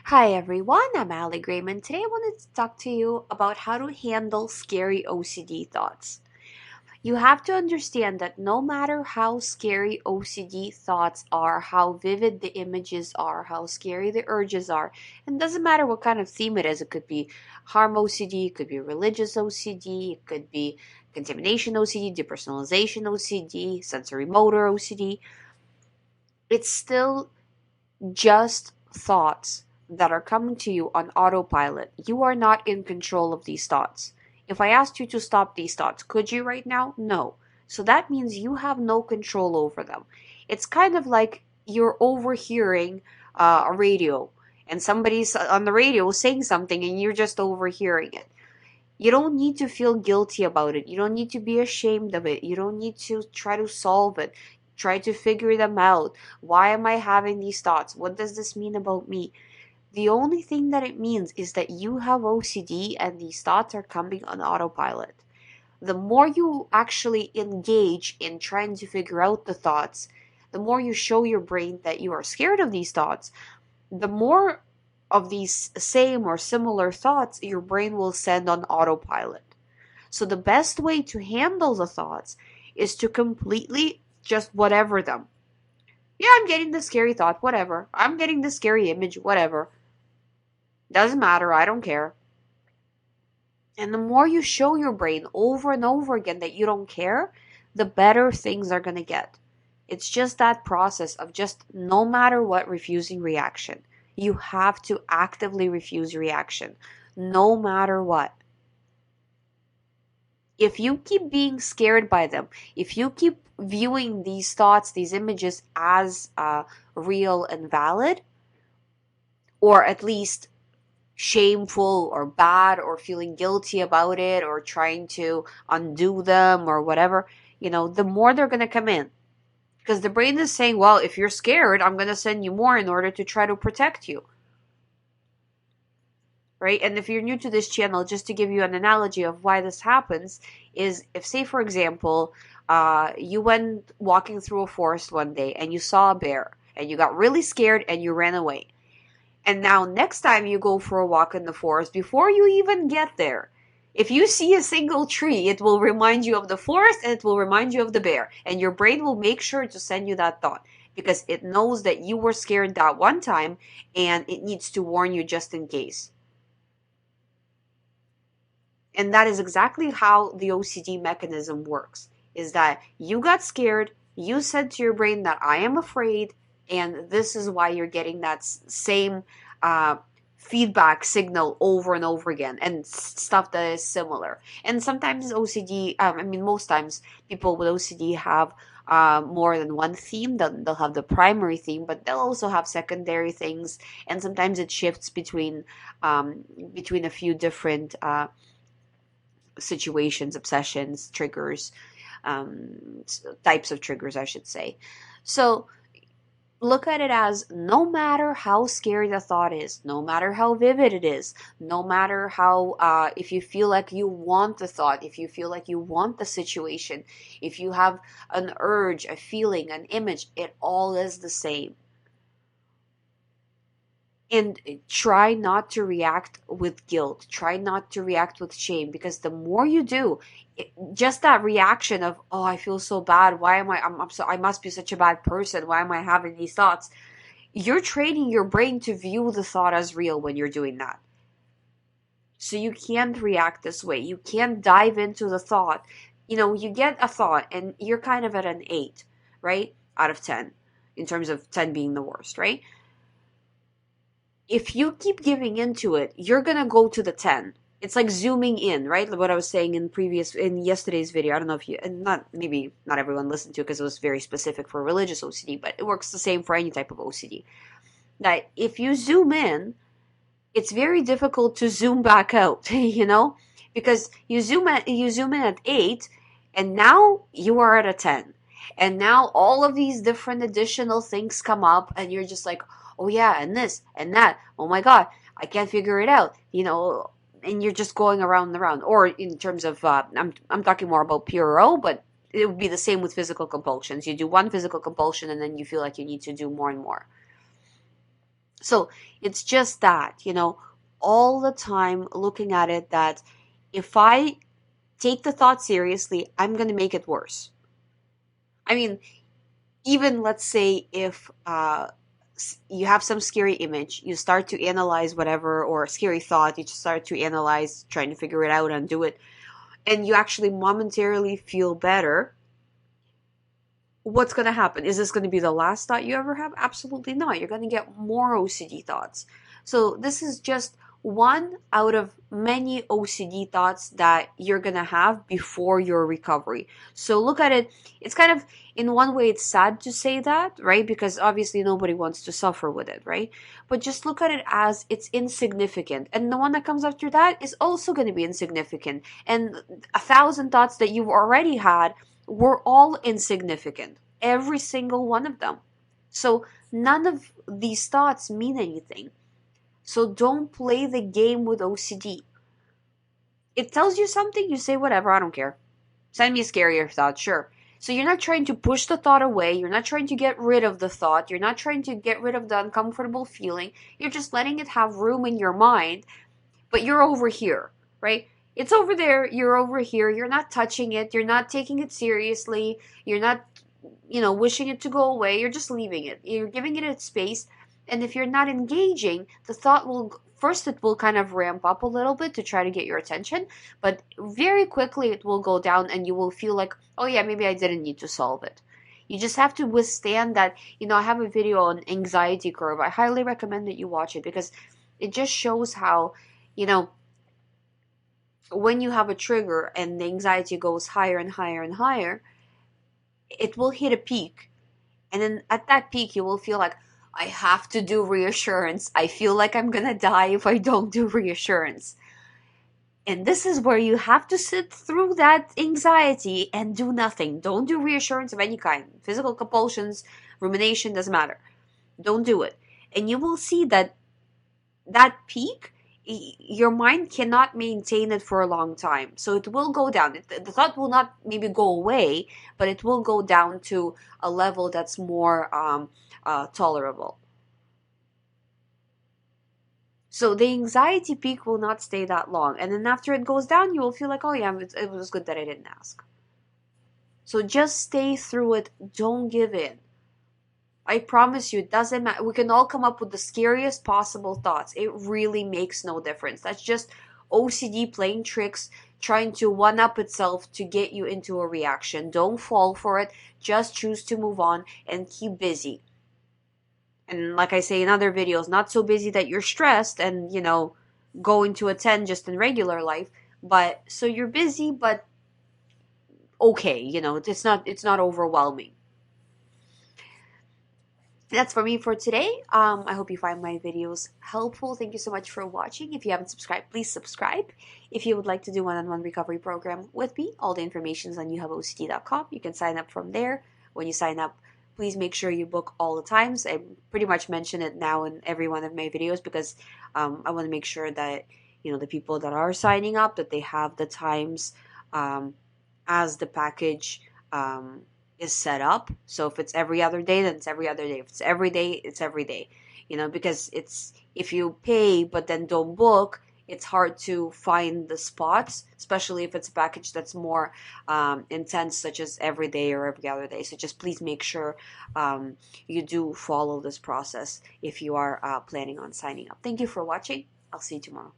Hi everyone, I'm Ali GREYMOND. Today I wanted to talk to you about how to handle scary OCD thoughts. You have to understand that no matter how scary OCD thoughts are, how vivid the images are, how scary the urges are, and it doesn't matter what kind of theme it is. It could be harm OCD, it could be religious OCD, it could be contamination OCD, depersonalization OCD, sensory motor OCD. It's still just thoughts that are coming to you on autopilot. You are not in control of these thoughts. If I asked you to stop these thoughts, could you right now? No. So that means you have no control over them. It's kind of like you're overhearing a radio and somebody's on the radio saying something and you're just overhearing it. You don't need to feel guilty about it. You don't need to be ashamed of it. You don't need to try to solve it. Try to figure them out. Why am I having these thoughts? What does this mean about me? The only thing that it means is that you have OCD and these thoughts are coming on autopilot. The more you actually engage in trying to figure out the thoughts, the more you show your brain that you are scared of these thoughts, the more of these same or similar thoughts your brain will send on autopilot. So the best way to handle the thoughts is to completely just whatever them. Yeah, I'm getting the scary thought, whatever. I'm getting the scary image, whatever. Doesn't matter, I don't care. And the more you show your brain over and over again that you don't care, the better things are going to get. It's just that process of just no matter what, refusing reaction. You have to actively refuse reaction, no matter what. If you keep being scared by them, if you keep viewing these thoughts, these images as real and valid, or at least shameful or bad, or feeling guilty about it, or trying to undo them or whatever, the more they're going to come in. Because the brain is saying, well, if you're scared, I'm going to send you more in order to try to protect you. Right? And if you're new to this channel, just to give you an analogy of why this happens, is if, say, for example, you went walking through a forest one day and you saw a bear and you got really scared and you ran away. And now next time you go for a walk in the forest, before you even get there, if you see a single tree, it will remind you of the forest and it will remind you of the bear. And your brain will make sure to send you that thought because it knows that you were scared that one time and it needs to warn you just in case. And that is exactly how the OCD mechanism works, is that you got scared, you said to your brain that I am afraid, and this is why you're getting that same feedback signal over and over again, and stuff that is similar. And sometimes OCD, most times people with OCD have more than one theme. They'll have the primary theme, but they'll also have secondary things, and sometimes it shifts between a few different situations, obsessions, triggers, types of triggers, I should say. So look at it as no matter how scary the thought is, no matter how vivid it is, no matter how, if you feel like you want the thought, if you feel like you want the situation, if you have an urge, a feeling, an image, it all is the same. And try not to react with guilt. Try not to react with shame, because the more you do, just that reaction of, oh, I feel so bad. Why am I must be such a bad person. Why am I having these thoughts? You're training your brain to view the thought as real when you're doing that. So you can't react this way. You can't dive into the thought. You get a thought and you're kind of at an 8, right? Out of 10, in terms of 10 being the worst, right? If you keep giving into it, you're gonna go to the 10. It's like zooming in, right? What I was saying in yesterday's video. I don't know if you, and maybe not everyone listened to it because it was very specific for religious OCD, but it works the same for any type of OCD. That if you zoom in, it's very difficult to zoom back out, because you zoom in at 8, and now you are at a 10. And now all of these different additional things come up, and you're just like, oh yeah, and this and that. Oh my God, I can't figure it out. And you're just going around and around. Or in terms of, I'm talking more about PRO, but it would be the same with physical compulsions. You do one physical compulsion, and then you feel like you need to do more and more. So it's just that, all the time looking at it, that if I take the thought seriously, I'm going to make it worse. I mean, even let's say if you have some scary image, you start to analyze whatever, or a scary thought, you just start to analyze, trying to figure it out and do it, and you actually momentarily feel better. What's going to happen? Is this going to be the last thought you ever have? Absolutely not. You're going to get more OCD thoughts. So this is just one out of many OCD thoughts that you're going to have before your recovery. So look at it. It's kind of, in one way, it's sad to say that, right? Because obviously nobody wants to suffer with it, right? But just look at it as it's insignificant. And the one that comes after that is also going to be insignificant. And 1,000 thoughts that you've already had were all insignificant. Every single one of them. So none of these thoughts mean anything. So don't play the game with OCD. It tells you something, you say, whatever, I don't care. Send me a scarier thought, sure. So you're not trying to push the thought away. You're not trying to get rid of the thought. You're not trying to get rid of the uncomfortable feeling. You're just letting it have room in your mind, but you're over here, right? It's over there, you're over here. You're not touching it. You're not taking it seriously. You're not, wishing it to go away. You're just leaving it. You're giving it its space. And if you're not engaging, the thought will, first, it will kind of ramp up a little bit to try to get your attention, but very quickly it will go down and you will feel like, oh yeah, maybe I didn't need to solve it. You just have to withstand that. I have a video on anxiety curve. I highly recommend that you watch it, because it just shows how, you know, when you have a trigger and the anxiety goes higher and higher and higher, it will hit a peak. And then at that peak, you will feel like, I have to do reassurance. I feel like I'm going to die if I don't do reassurance. And this is where you have to sit through that anxiety and do nothing. Don't do reassurance of any kind. Physical compulsions, rumination, doesn't matter. Don't do it. And you will see that peak, your mind cannot maintain it for a long time. So it will go down. The thought will not maybe go away, but it will go down to a level that's more tolerable. So the anxiety peak will not stay that long. And then after it goes down, you will feel like, oh yeah, it was good that I didn't ask. So just stay through it. Don't give in. I promise you, it doesn't matter. We can all come up with the scariest possible thoughts. It really makes no difference. That's just OCD playing tricks, trying to one up itself to get you into a reaction. Don't fall for it. Just choose to move on and keep busy. And like I say in other videos, not so busy that you're stressed and, going to attend just in regular life. But so you're busy, but okay, it's not overwhelming. That's for me for today. I hope you find my videos helpful. Thank you so much for watching. If you haven't subscribed, please subscribe. If you would like to do one-on-one recovery program with me, all the information is on youhaveocd.com. You can sign up from there. When you sign up, please make sure you book all the times. I pretty much mention it now in every one of my videos, because I want to make sure that the people that are signing up, that they have the times as the package is set up. So if it's every other day, then it's every other day. If it's every day, it's every day. Because it's, if you pay but then don't book, it's hard to find the spots, especially if it's a package that's more intense, such as every day or every other day. So just please make sure you do follow this process if you are planning on signing up. Thank you for watching. I'll see you tomorrow.